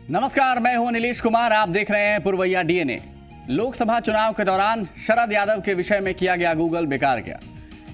नमस्कार, मैं हूं नीलेश कुमार। आप देख रहे हैं पुरवैया डीएनए। लोकसभा चुनाव के दौरान शरद यादव के विषय में किया गया गूगल बेकार गया।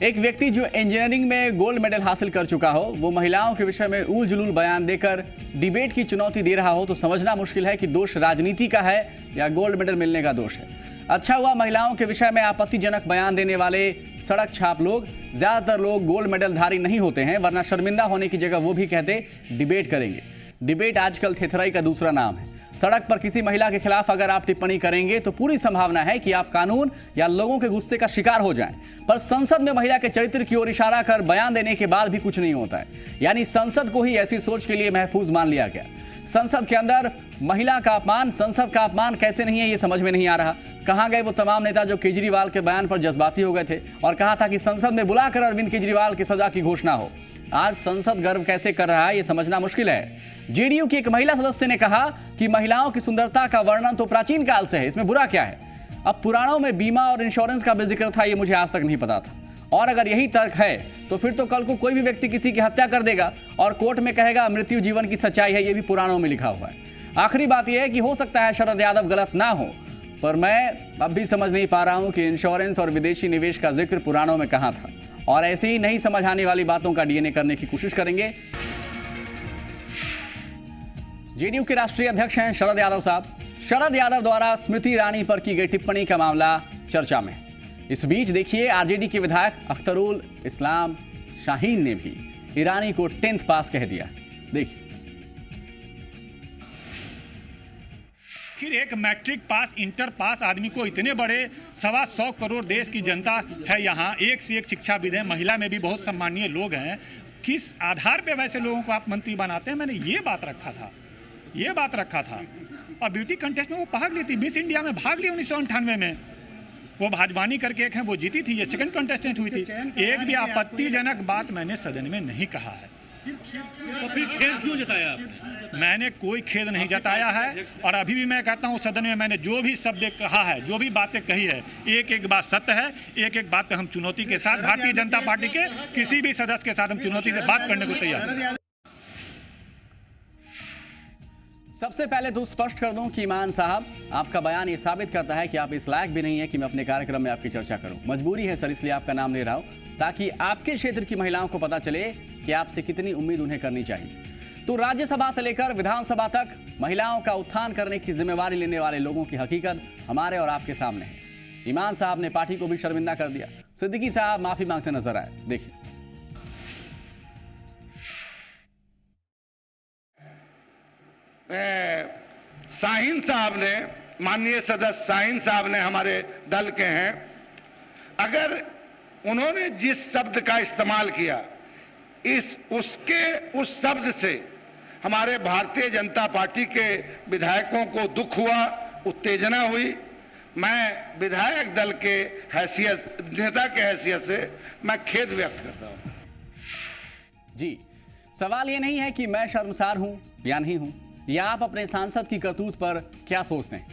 एक व्यक्ति जो इंजीनियरिंग में गोल्ड मेडल हासिल कर चुका हो, वो महिलाओं के विषय में उल जुलूल बयान देकर डिबेट की चुनौती दे रहा हो, तो समझना मुश्किल है कि दोष राजनीति का है या गोल्ड मेडल मिलने का दोष है। अच्छा हुआ महिलाओं के विषय में आपत्तिजनक बयान देने वाले सड़क छाप लोग, ज्यादातर लोग गोल्ड मेडलधारी नहीं होते हैं, वरना शर्मिंदा होने की जगह वो भी कहते डिबेट करेंगे। डिबेट आजकल थेथराई का दूसरा नाम है। सड़क पर किसी महिला के खिलाफ अगर आप टिप्पणी करेंगे तो पूरी संभावना है कि आप कानून या लोगों के गुस्से का शिकार हो जाएं। पर संसद में महिला के चरित्र की ओर इशारा कर बयान देने के बाद भी कुछ नहीं होता है। यानी संसद को ही ऐसी सोच के लिए महफूज मान लिया गया। संसद के अंदर महिला का अपमान, संसद का अपमान कैसे नहीं है ये समझ में नहीं आ रहा। कहां गए वो तमाम नेता जो केजरीवाल के बयान पर जज्बाती हो गए थे और कहा था कि संसद में बुलाकर अरविंद केजरीवाल की सजा की घोषणा हो। आज संसद गर्व कैसे कर रहा है ये समझना मुश्किल है। जेडीयू की एक महिला सदस्य ने कहा कि महिलाओं की सुंदरता का वर्णन तो प्राचीन काल से है, इसमें बुरा क्या है। अब पुराणों में बीमा और इंश्योरेंस का भी जिक्र था, ये मुझे आज तक नहीं पता था। और अगर यही तर्क है तो फिर तो कल को कोई भी व्यक्ति किसी की हत्या कर देगा और कोर्ट में कहेगा मृत्यु जीवन की सच्चाई है, ये भी पुराणों में लिखा हुआ है। आखिरी बात यह है कि हो सकता है शरद यादव गलत ना हो, पर मैं अब भी समझ नहीं पा रहा हूं कि इंश्योरेंस और विदेशी निवेश का जिक्र पुराणों में कहां था। और ऐसे ही नहीं समझ आने वाली बातों का डीएनए करने की कोशिश करेंगे। जेडीयू के राष्ट्रीय अध्यक्ष हैं शरद यादव साहब। शरद यादव द्वारा स्मृति ईरानी पर की गई टिप्पणी का मामला चर्चा में। इस बीच देखिए, आरजेडी के विधायक अख्तरुल इस्लाम शाहीन ने भी ईरानी को 10th पास कह दिया। देखिए, फिर एक मैट्रिक पास, इंटर पास आदमी को इतने बड़े 125 करोड़ देश की जनता है, यहाँ एक से एक शिक्षाविद है, महिला में भी बहुत सम्मानीय लोग हैं, किस आधार पे वैसे लोगों को आप मंत्री बनाते हैं? मैंने ये बात रखा था। और ब्यूटी कंटेस्ट में वो भाग ली थी, मिस इंडिया में भाग ली 1998 में। वो भाजवानी करके एक है, वो जीती थी, ये सेकंड कंटेस्टेंट हुई थी। एक भी आपत्तिजनक बात मैंने सदन में नहीं कहा है। तो फिर खेद क्यों जताया आपने? मैंने कोई खेद नहीं जताया है और अभी भी मैं कहता हूं सदन में मैंने जो भी शब्द कहा है, जो भी बातें कही है, एक एक बात सत्य है। एक एक बात पे हम चुनौती के साथ, भारतीय जनता पार्टी के किसी भी सदस्य के साथ हम चुनौती से बात करने को तैयार हैं। सबसे पहले तो स्पष्ट कर दूं कि ईमान साहब, आपका बयान ये साबित करता है कि आप इस लायक भी नहीं है कि मैं अपने कार्यक्रम में आपकी चर्चा करूं। मजबूरी है सर, इसलिए आपका नाम ले रहा हूं, ताकि आपके क्षेत्र की महिलाओं को पता चले कि आपसे कितनी उम्मीद उन्हें करनी चाहिए। तो राज्यसभा से लेकर विधानसभा तक महिलाओं का उत्थान करने की जिम्मेवारी लेने वाले लोगों की हकीकत हमारे और आपके सामने है। ईमान साहब ने पार्टी को भी शर्मिंदा कर दिया। सिद्दीकी साहब माफी मांगते नजर आए। देखिए, शाहीन साहब ने, माननीय सदस्य शाहीन साहब ने, हमारे दल के हैं, अगर उन्होंने जिस शब्द का इस्तेमाल किया, उस शब्द से हमारे भारतीय जनता पार्टी के विधायकों को दुख हुआ, उत्तेजना हुई। मैं विधायक दल के हैसियत, नेता के हैसियत से मैं खेद व्यक्त करता हूं। जी, सवाल ये नहीं है कि मैं शर्मसार हूं या नहीं हूं, या आप अपने सांसद की करतूत पर क्या सोचते हैं।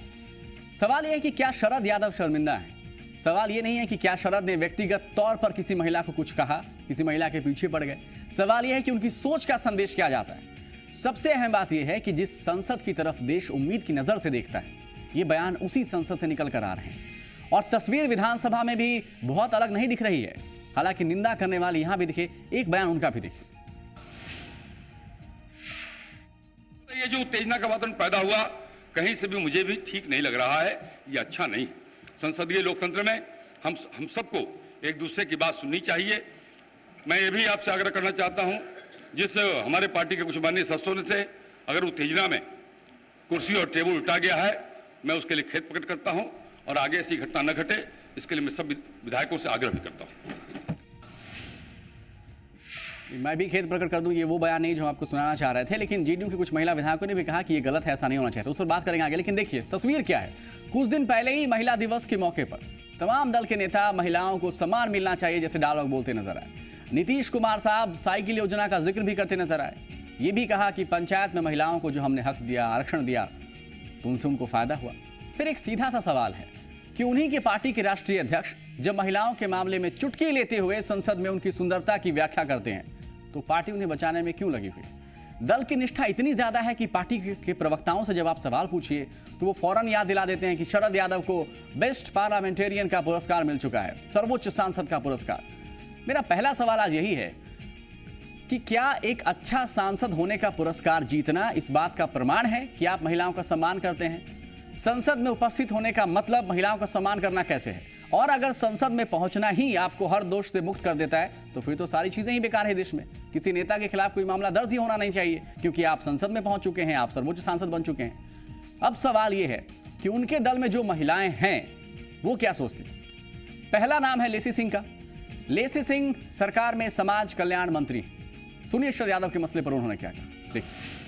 सवाल यह है कि क्या शरद यादव शर्मिंदा है। सवाल यह नहीं है कि क्या शरद ने व्यक्तिगत तौर पर किसी महिला को कुछ कहा, किसी महिला के पीछे पड़ गए। सवाल यह है कि उनकी सोच का संदेश क्या जाता है। सबसे अहम बात यह है कि जिस संसद की तरफ देश उम्मीद की नजर से देखता है, ये बयान उसी संसद से निकल कर आ रहे हैं। और तस्वीर विधानसभा में भी बहुत अलग नहीं दिख रही है। हालांकि निंदा करने वाले यहां भी दिखे, एक बयान उनका भी देखिए। ये जो उत्तेजना का वातावरण पैदा हुआ, कहीं से भी मुझे भी ठीक नहीं लग रहा है, ये अच्छा नहीं। संसदीय लोकतंत्र में हम सबको एक दूसरे की बात सुननी चाहिए। मैं ये भी आपसे आग्रह करना चाहता हूं, जिस हमारे पार्टी के कुछ माननीय सदस्यों से अगर उत्तेजना में कुर्सी और टेबल उल्टा गया है, मैं उसके लिए खेद प्रकट करता हूं और आगे ऐसी घटना न घटे, इसके लिए मैं सब विधायकों से आग्रह भी करता हूं। मैं भी खेद प्रकट कर दूं, ये वो बयान नहीं जो आपको सुनाना चाह रहे थे, लेकिन जेडीयू के कुछ महिला विधायकों ने भी कहा कि ये गलत है, ऐसा नहीं होना चाहिए, तो उस पर बात करेंगे आगे। लेकिन देखिए तस्वीर क्या है। कुछ दिन पहले ही महिला दिवस के मौके पर तमाम दल के नेता महिलाओं को सम्मान मिलना चाहिए जैसे डायलॉग बोलते नजर आए। नीतीश कुमार साहब साइकिल योजना का जिक्र भी करते नजर आए। ये भी कहा कि पंचायत में महिलाओं को जो हमने हक दिया, आरक्षण दिया, तो उनसे उनको फायदा हुआ। फिर एक सीधा सा सवाल है कि उन्हीं के पार्टी के राष्ट्रीय अध्यक्ष जब महिलाओं के मामले में चुटकी लेते हुए संसद में उनकी सुंदरता की व्याख्या करते हैं, तो पार्टी उन्हें बचाने में क्यों लगी हुई। दल की निष्ठा इतनी ज्यादा है कि पार्टी के प्रवक्ताओं से जब आप सवाल पूछिए तो वो फौरन याद दिला देते हैं कि शरद यादव को बेस्ट पार्लियामेंटेरियन का पुरस्कार मिल चुका है, सर्वोच्च सांसद का पुरस्कार। मेरा पहला सवाल आज यही है कि क्या एक अच्छा सांसद होने का पुरस्कार जीतना इस बात का प्रमाण है कि आप महिलाओं का सम्मान करते हैं? संसद में उपस्थित होने का मतलब महिलाओं का सम्मान करना कैसे है? और अगर संसद में पहुंचना ही आपको हर दोष से मुक्त कर देता है तो फिर तो सारी चीजें ही बेकार है देश में। किसी नेता के खिलाफ कोई मामला दर्ज ही होना नहीं चाहिए, क्योंकि आप संसद में पहुंच चुके हैं, आप सर्वोच्च सांसद बन चुके हैं। अब सवाल यह है कि उनके दल में जो महिलाएं हैं वो क्या सोचती? पहला नाम है लेसी सिंह का। लेसी सिंह सरकार में समाज कल्याण मंत्री। सुनिए शरद यादव के मसले पर उन्होंने क्या कहा, देखिए।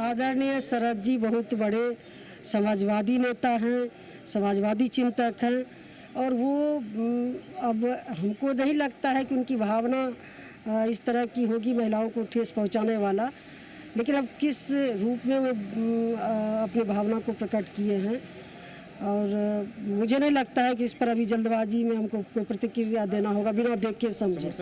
आदरणीय शरद जी बहुत बड़े समाजवादी नेता हैं, समाजवादी चिंतक हैं और वो अब हमको नहीं लगता है कि उनकी भावना इस तरह की होगी महिलाओं को ठेस पहुंचाने वाला, लेकिन अब किस रूप में वो अपनी भावना को प्रकट किए हैं और मुझे नहीं लगता है कि इस पर अभी जल्दबाजी में हमको कोई प्रतिक्रिया देना होगा बिना देख के समझे।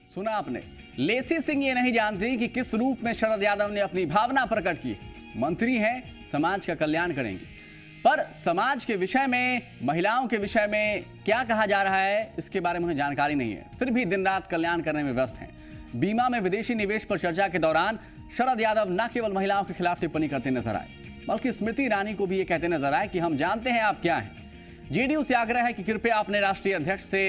सुना आपने, लेसी सिंह ये नहीं जानती कि किस रूप में शरद यादव ने अपनी भावना प्रकट की। मंत्री हैं, समाज का कल्याण करेंगे, पर समाज के विषय में, महिलाओं के विषय में क्या कहा जा रहा है इसके बारे में उन्हें जानकारी नहीं है, फिर भी दिन रात कल्याण करने में व्यस्त हैं। बीमा में विदेशी निवेश पर चर्चा के दौरान शरद यादव न केवल महिलाओं के खिलाफ टिप्पणी करते नजर आए, बल्कि स्मृति ईरानी को भी ये कहते नजर आए कि हम जानते हैं आप क्या हैं। जेडीयू से आग्रह है कि कृपया अपने राष्ट्रीय अध्यक्ष से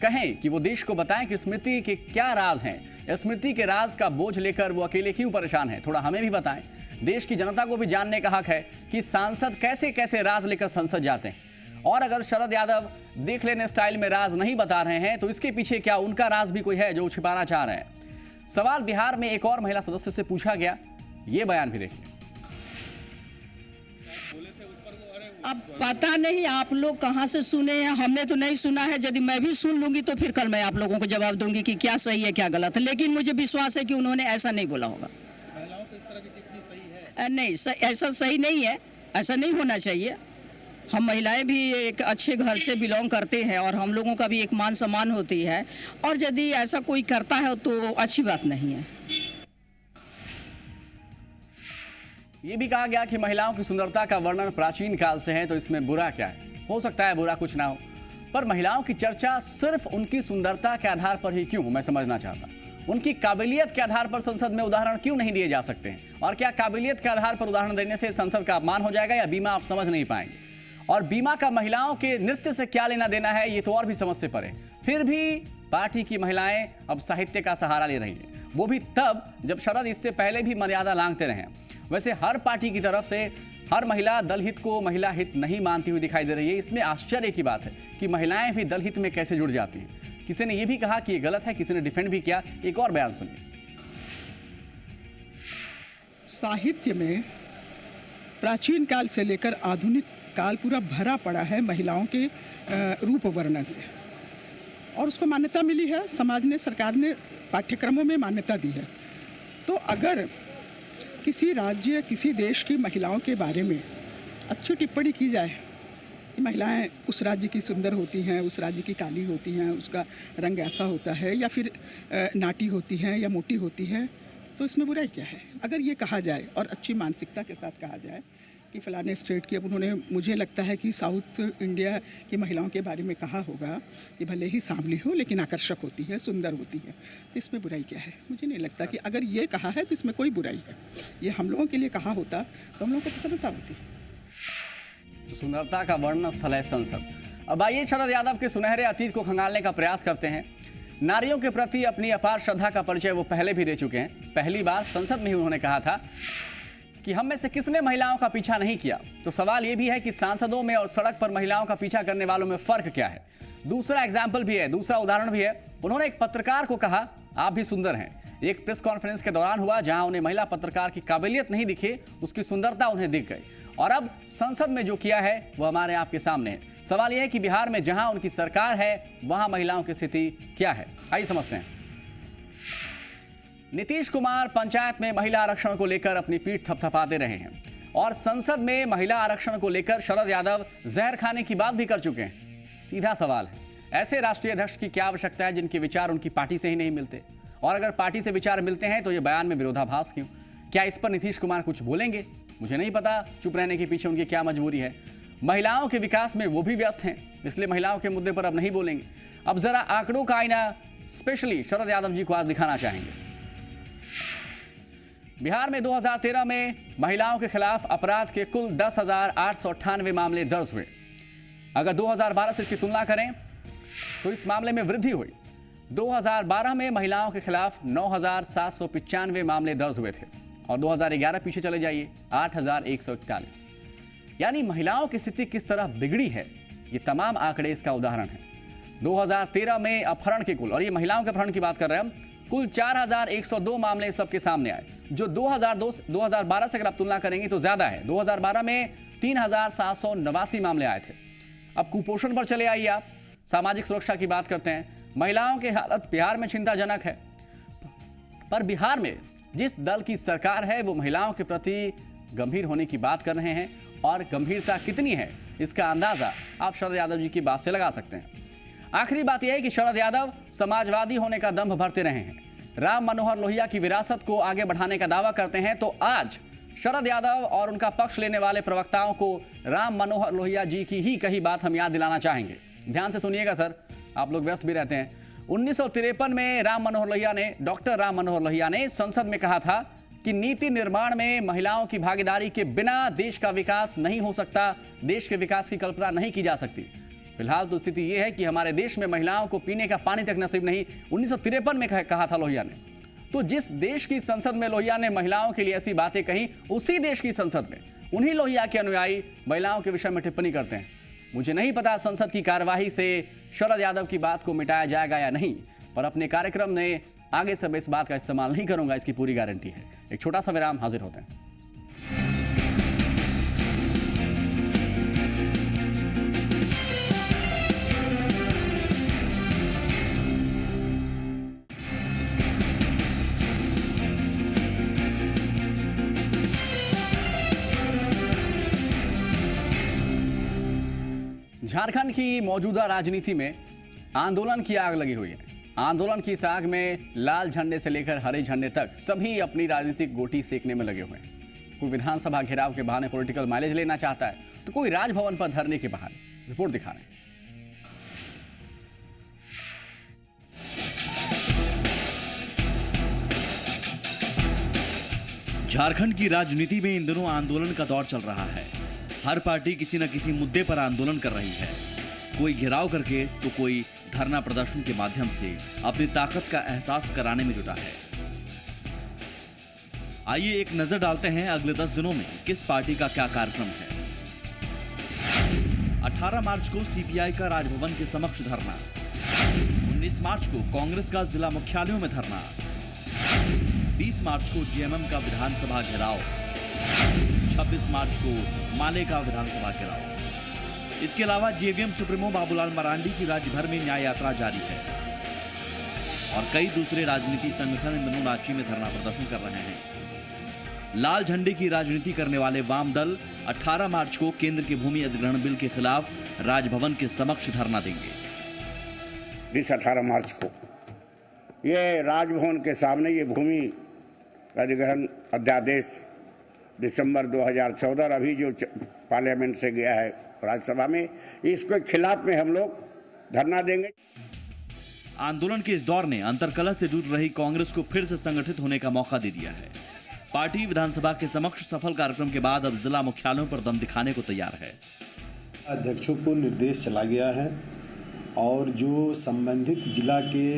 कहें कि वो देश को बताएं कि स्मृति के क्या राज हैं। स्मृति के राज का बोझ लेकर वो अकेले क्यों परेशान है, थोड़ा हमें भी बताएं। देश की जनता को भी जानने का हक है कि सांसद कैसे कैसे राज लेकर संसद जाते हैं। और अगर शरद यादव देख लेने स्टाइल में राज नहीं बता रहे हैं तो इसके पीछे क्या उनका राज भी कोई है जो छिपाना चाह रहे हैं? सवाल बिहार में एक और महिला सदस्य से पूछा गया, ये बयान भी देखिए। अब पता नहीं आप लोग कहाँ से सुने हैं, हमने तो नहीं सुना है। यदि मैं भी सुन लूंगी तो फिर कल मैं आप लोगों को जवाब दूंगी कि क्या सही है क्या गलत है, लेकिन मुझे विश्वास है कि उन्होंने ऐसा नहीं बोला होगा। महिलाओं को इस तरह की टिप्पणी सही है? नहीं, ऐसा सही नहीं है, ऐसा नहीं होना चाहिए। हम महिलाएं भी एक अच्छे घर से बिलोंग करते हैं और हम लोगों का भी एक मान सम्मान होती है, और यदि ऐसा कोई करता है तो अच्छी बात नहीं है। ये भी कहा गया कि महिलाओं की सुंदरता का वर्णन प्राचीन काल से है, तो इसमें बुरा क्या है? हो सकता है बुरा कुछ ना हो, पर महिलाओं की चर्चा सिर्फ उनकी सुंदरता के आधार पर ही क्यों, मैं समझना चाहता। उनकी काबिलियत के आधार पर संसद में उदाहरण क्यों नहीं दिए जा सकते हैं? और क्या काबिलियत के आधार पर उदाहरण देने से संसद का अपमान हो जाएगा, या बीमा आप समझ नहीं पाएंगे? और बीमा का महिलाओं के नृत्य से क्या लेना देना है, ये तो और भी समझ से परे। फिर भी पार्टी की महिलाएं अब साहित्य का सहारा ले रही हैं, वो भी तब जब शरद इससे पहले भी मर्यादा लांघते रहे। वैसे हर पार्टी की तरफ से हर महिला दल हित को महिला हित नहीं मानती हुई दिखाई दे रही है। इसमें आश्चर्य की बात है कि महिलाएं भी दल हित में कैसे जुड़ जाती हैं। किसी ने यह भी कहा कि ये गलत है, किसी ने डिफेंड भी किया। एक और बयान सुनिए। साहित्य में प्राचीन काल से लेकर आधुनिक काल पूरा भरा पड़ा है महिलाओं के रूप वर्णन से, और उसको मान्यता मिली है। समाज ने, सरकार ने पाठ्यक्रमों में मान्यता दी है। तो अगर किसी राज्य, किसी देश की महिलाओं के बारे में अच्छी टिप्पणी की जाए कि महिलाएं उस राज्य की सुंदर होती हैं, उस राज्य की काली होती हैं, उसका रंग ऐसा होता है, या फिर नाटी होती हैं या मोटी होती हैं, तो इसमें बुराई क्या है? अगर ये कहा जाए और अच्छी मानसिकता के साथ कहा जाए कि फलाने स्टेट की, अब उन्होंने, मुझे लगता है कि साउथ इंडिया की महिलाओं के बारे में कहा होगा कि भले ही सांवली हो लेकिन आकर्षक होती है, सुंदर होती है, तो इसमें बुराई क्या है? मुझे नहीं लगता कि अगर ये कहा है तो इसमें कोई बुराई है। ये हम लोगों के लिए कहा होता तो हम लोगों को प्रसन्नता होती। तो सुंदरता का वर्णन स्थल है संसद। अब आइए शरद यादव के सुनहरे अतीत को खंगालने का प्रयास करते हैं। नारियों के प्रति अपनी अपार श्रद्धा का परिचय वो पहले भी दे चुके हैं। पहली बार संसद में ही उन्होंने कहा था कि हम में से किसने महिलाओं का पीछा नहीं किया। तो सवाल यह भी है कि सांसदों में और सड़क पर महिलाओं का पीछा करने वालों में फर्क क्या है? दूसरा एग्जाम्पल भी है, दूसरा उदाहरण भी है। उन्होंने एक पत्रकार को कहा आप भी सुंदर हैं। एक प्रेस कॉन्फ्रेंस के दौरान हुआ जहां उन्हें महिला पत्रकार की काबिलियत नहीं दिखी, उसकी सुंदरता उन्हें दिख गई। और अब संसद में जो किया है वो हमारे आपके सामने है। सवाल यह है कि बिहार में जहां उनकी सरकार है वहां महिलाओं की स्थिति क्या है? आइए समझते हैं। नीतीश कुमार पंचायत में महिला आरक्षण को लेकर अपनी पीठ थपथपाते रहे हैं, और संसद में महिला आरक्षण को लेकर शरद यादव जहर खाने की बात भी कर चुके हैं। सीधा सवाल है, ऐसे राष्ट्रीय अध्यक्ष की क्या आवश्यकता है जिनके विचार उनकी पार्टी से ही नहीं मिलते? और अगर पार्टी से विचार मिलते हैं तो ये बयान में विरोधाभास क्यों? क्या इस पर नीतीश कुमार कुछ बोलेंगे? मुझे नहीं पता चुप रहने के पीछे उनकी क्या मजबूरी है। महिलाओं के विकास में वो भी व्यस्त हैं, इसलिए महिलाओं के मुद्दे पर अब नहीं बोलेंगे। अब जरा आंकड़ों का आईना स्पेशली शरद यादव जी को आज दिखाना चाहेंगे। बिहार में 2013 में महिलाओं के खिलाफ अपराध के कुल 10,898 मामले दर्ज हुए। अगर 2012 से इसकी तुलना करें तो इस मामले में वृद्धि हुई। 2012 में महिलाओं के खिलाफ 9,795 मामले दर्ज हुए थे और 2011 पीछे चले जाइए 8,141। यानी महिलाओं की स्थिति किस तरह बिगड़ी है, ये तमाम आंकड़े इसका उदाहरण है। 2013 में अपहरण के कुल, और ये महिलाओं के अपहरण की बात कर रहे हैं हम, कुल 4,102 मामले सबके सामने आए, जो 2012 से अगर आप तुलना करेंगे तो ज्यादा है। 2012 में 3,789 मामले आए थे। अब कुपोषण पर चले आइए आप, सामाजिक सुरक्षा की बात करते हैं। महिलाओं की हालत बिहार में चिंताजनक है, पर बिहार में जिस दल की सरकार है वो महिलाओं के प्रति गंभीर होने की बात कर रहे हैं, और गंभीरता कितनी है इसका अंदाजा आप शरद यादव जी की बात से लगा सकते हैं। आखिरी बात यह है कि शरद यादव समाजवादी होने का दंभ भरते रहे हैं, राम मनोहर लोहिया की विरासत को आगे बढ़ाने का दावा करते हैं, तो आज शरद यादव और उनका पक्ष लेने वाले प्रवक्ताओं को राम मनोहर लोहिया जी की ही कही बात हम याद दिलाना चाहेंगे। ध्यान से सुनिएगा सर, आप लोग व्यस्त भी रहते हैं। 1953 में डॉक्टर राम मनोहर लोहिया ने संसद में कहा था कि नीति निर्माण में महिलाओं की भागीदारी के बिना देश का विकास नहीं हो सकता, देश के विकास की कल्पना नहीं की जा सकती। फिलहाल तो स्थिति यह है कि हमारे देश में महिलाओं को पीने का पानी तक नसीब नहीं। 1953 में कहा था लोहिया ने। तो जिस देश की संसद में लोहिया ने महिलाओं के लिए ऐसी बातें कही, उसी देश की संसद में उन्हीं लोहिया के अनुयायी महिलाओं के विषय में टिप्पणी करते हैं। मुझे नहीं पता संसद की कार्यवाही से शरद यादव की बात को मिटाया जाएगा या नहीं, पर अपने कार्यक्रम में आगे से मैं इस बात का इस्तेमाल नहीं करूंगा, इसकी पूरी गारंटी है। एक छोटा सा विराम, हाजिर होते हैं। झारखंड की मौजूदा राजनीति में आंदोलन की आग लगी हुई है। आंदोलन की इस आग में लाल झंडे से लेकर हरे झंडे तक सभी अपनी राजनीतिक गोटी सेकने में लगे हुए हैं। कोई विधानसभा घेराव के बहाने पॉलिटिकल माइलेज लेना चाहता है, तो कोई राजभवन पर धरने के बहाने। रिपोर्ट दिखा रहे हैं। झारखंड की राजनीति में इन दिनों आंदोलन का दौर चल रहा है। हर पार्टी किसी न किसी मुद्दे पर आंदोलन कर रही है, कोई घेराव करके तो कोई धरना प्रदर्शन के माध्यम से अपनी ताकत का एहसास कराने में जुटा है। आइए एक नजर डालते हैं अगले 10 दिनों में किस पार्टी का क्या कार्यक्रम है। 18 मार्च को सीपीआई का राजभवन के समक्ष धरना, 19 मार्च को कांग्रेस का जिला मुख्यालयों में धरना, 20 मार्च को जेएमएम का विधानसभा घेराव, 26 मार्च को माले का विधानसभा घेराव। इसके अलावा जेवीएम सुप्रीमो बाबूलाल मरांडी की राज्य भर में न्याय यात्रा जारी है और कई दूसरे राजनीतिक संगठन इन दिनों रांची में धरना प्रदर्शन कर रहे हैं। लाल झंडे की राजनीति करने वाले वाम दल 18 मार्च को केंद्र के भूमि अधिग्रहण बिल के खिलाफ राजभवन के समक्ष धरना देंगे। इस 18 मार्च को ये राजभवन के सामने ये भूमि अधिग्रहण अध्यादेश दिसंबर 2014 अभी जो पार्लियामेंट से गया है राज्यसभा में, इसके खिलाफ में हम लोग धरना देंगे। आंदोलन के इस दौर ने अंतर्कलह से जूझ रही कांग्रेस को फिर से संगठित होने का मौका दे दिया है। पार्टी विधानसभा के समक्ष सफल कार्यक्रम के बाद अब जिला मुख्यालयों पर दम दिखाने को तैयार है। अध्यक्षों को निर्देश चला गया है और जो संबंधित जिला के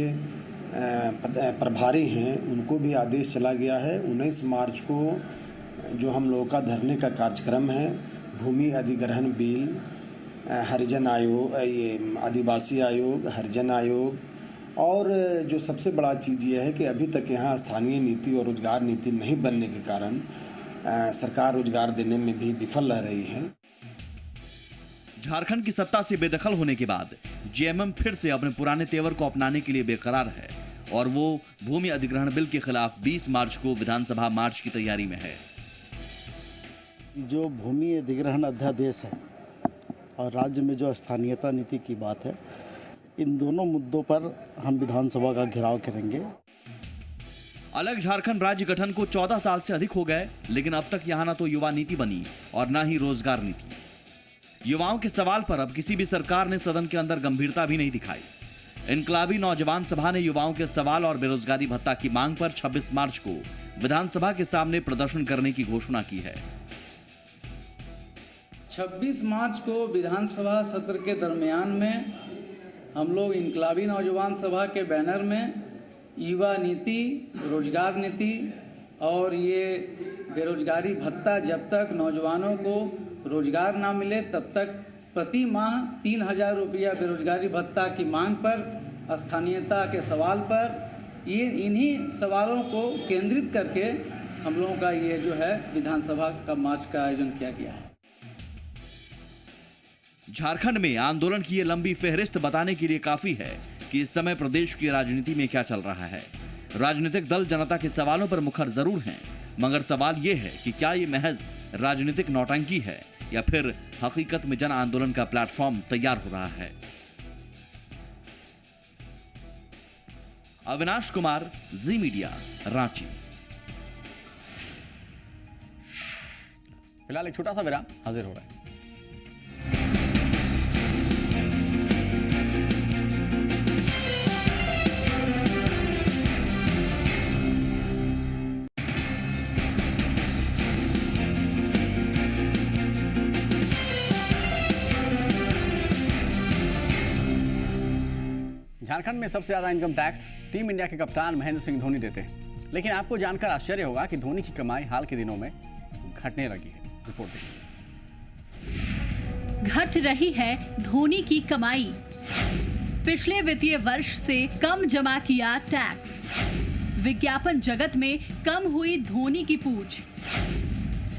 प्रभारी हैं उनको भी आदेश चला गया है। 19 मार्च को जो हम लोगों का धरने का कार्यक्रम है, भूमि अधिग्रहण बिल, हरिजन आयोग, ये आदिवासी आयोग, हरिजन आयोग, और जो सबसे बड़ा चीज़ ये है कि अभी तक यहाँ स्थानीय नीति और रोजगार नीति नहीं बनने के कारण सरकार रोजगार देने में भी विफल रह रही है। झारखंड की सत्ता से बेदखल होने के बाद जेएमएम फिर से अपने पुराने तेवर को अपनाने के लिए बेकरार है और वो भूमि अधिग्रहण बिल के खिलाफ 20 मार्च को विधानसभा मार्च की तैयारी में है। जो भूमि अधिग्रहण अध्यादेश है और राज्य में जो स्थानीयता नीति की बात है, इन दोनों मुद्दों पर हम विधानसभा का घेराव करेंगे। अलग झारखंड राज्य गठन को 14 साल से अधिक हो गए, लेकिन अब तक यहाँ ना तो युवा नीति बनी और ना ही रोजगार नीति। युवाओं के सवाल पर अब किसी भी सरकार ने सदन के अंदर गंभीरता भी नहीं दिखाई। इनकलाबी नौजवान सभा ने युवाओं के सवाल और बेरोजगारी भत्ता की मांग पर 26 मार्च को विधानसभा के सामने प्रदर्शन करने की घोषणा की है। 26 मार्च को विधानसभा सत्र के दरमियान में हम लोग इनकलाबी नौजवान सभा के बैनर में युवा नीति, रोजगार नीति और ये बेरोजगारी भत्ता, जब तक नौजवानों को रोजगार ना मिले तब तक प्रति माह 3,000 रुपया बेरोजगारी भत्ता की मांग पर, स्थानीयता के सवाल पर, ये इन्हीं सवालों को केंद्रित करके हम लोगों का ये जो है विधानसभा का मार्च का आयोजन किया गया है। झारखंड में आंदोलन की ये लंबी फेहरिस्त बताने के लिए काफी है कि इस समय प्रदेश की राजनीति में क्या चल रहा है। राजनीतिक दल जनता के सवालों पर मुखर जरूर हैं, मगर सवाल ये है कि क्या ये महज राजनीतिक नौटंकी है या फिर हकीकत में जन आंदोलन का प्लेटफॉर्म तैयार हो रहा है। अविनाश कुमार, जी मीडिया, रांची। फिलहाल एक छोटा सा विराम, हाजिर हो रहा है। झारखंड में सबसे ज्यादा इनकम टैक्स टीम इंडिया के कप्तान महेंद्र सिंह धोनी देते हैं, लेकिन आपको जानकर आश्चर्य होगा कि धोनी की कमाई हाल के दिनों में घटने लगी है। रिपोर्ट देखिए। घट रही है धोनी की कमाई। पिछले वित्तीय वर्ष से कम जमा किया टैक्स। विज्ञापन जगत में कम हुई धोनी की पूछ।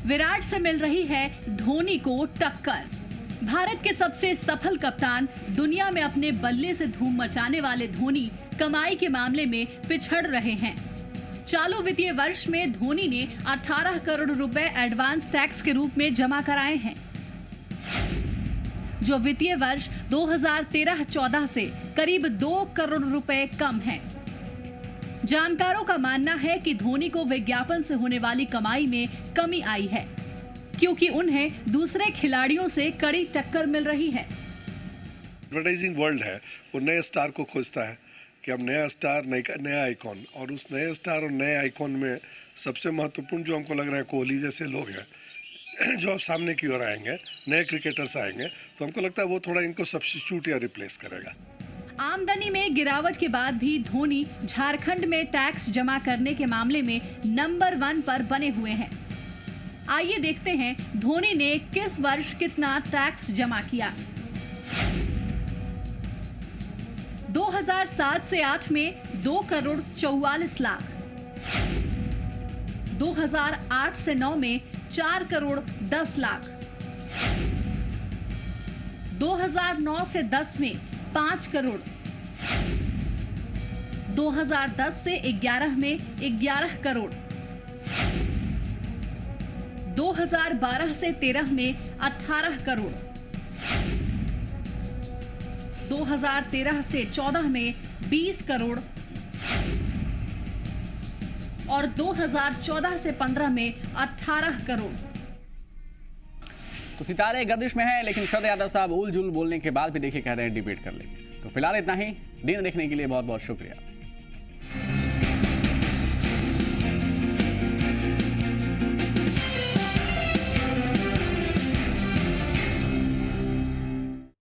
विराट से मिल रही है धोनी को टक्कर। भारत के सबसे सफल कप्तान, दुनिया में अपने बल्ले से धूम मचाने वाले धोनी कमाई के मामले में पिछड़ रहे हैं। चालू वित्तीय वर्ष में धोनी ने 18 करोड़ रुपए एडवांस टैक्स के रूप में जमा कराए हैं, जो वित्तीय वर्ष 2013-14 से करीब 2 करोड़ रुपए कम है। जानकारों का मानना है कि धोनी को विज्ञापन से होने वाली कमाई में कमी आई है, क्योंकि उन्हें दूसरे खिलाड़ियों से कड़ी टक्कर मिल रही है। एडवर्टाइजिंग वर्ल्ड है, वो नए स्टार को खोजता है कि अब नया स्टार, नया आइकॉन, और उस नए स्टार और नए आइकॉन में सबसे महत्वपूर्ण जो हमको लग रहा है कोहली जैसे लोग हैं जो अब सामने की ओर आएंगे, नए क्रिकेटर्स आएंगे, तो हमको लगता है वो थोड़ा इनको सब्स्टिट्यूट या रिप्लेस करेगा। आमदनी में गिरावट के बाद भी धोनी झारखंड में टैक्स जमा करने के मामले में नंबर 1 पर बने हुए हैं। आइए देखते हैं धोनी ने किस वर्ष कितना टैक्स जमा किया। 2007 से 8 में 2 करोड़ 44 लाख, 2008 से 9 में 4 करोड़ 10 लाख, 2009 से 10 में 5 करोड़, 2010 से 11 में 11 करोड़, 2012 से 13 में 18 करोड़, 2013 से 14 में 20 करोड़ और 2014 से 15 में 18 करोड़। तो सितारे गर्दिश में हैं, लेकिन शरद यादव साहब उल जुल बोलने के बाद भी देखिए कह रहे हैं डिबेट कर लेंगे। तो फिलहाल इतना ही। दिन देखने के लिए बहुत बहुत शुक्रिया।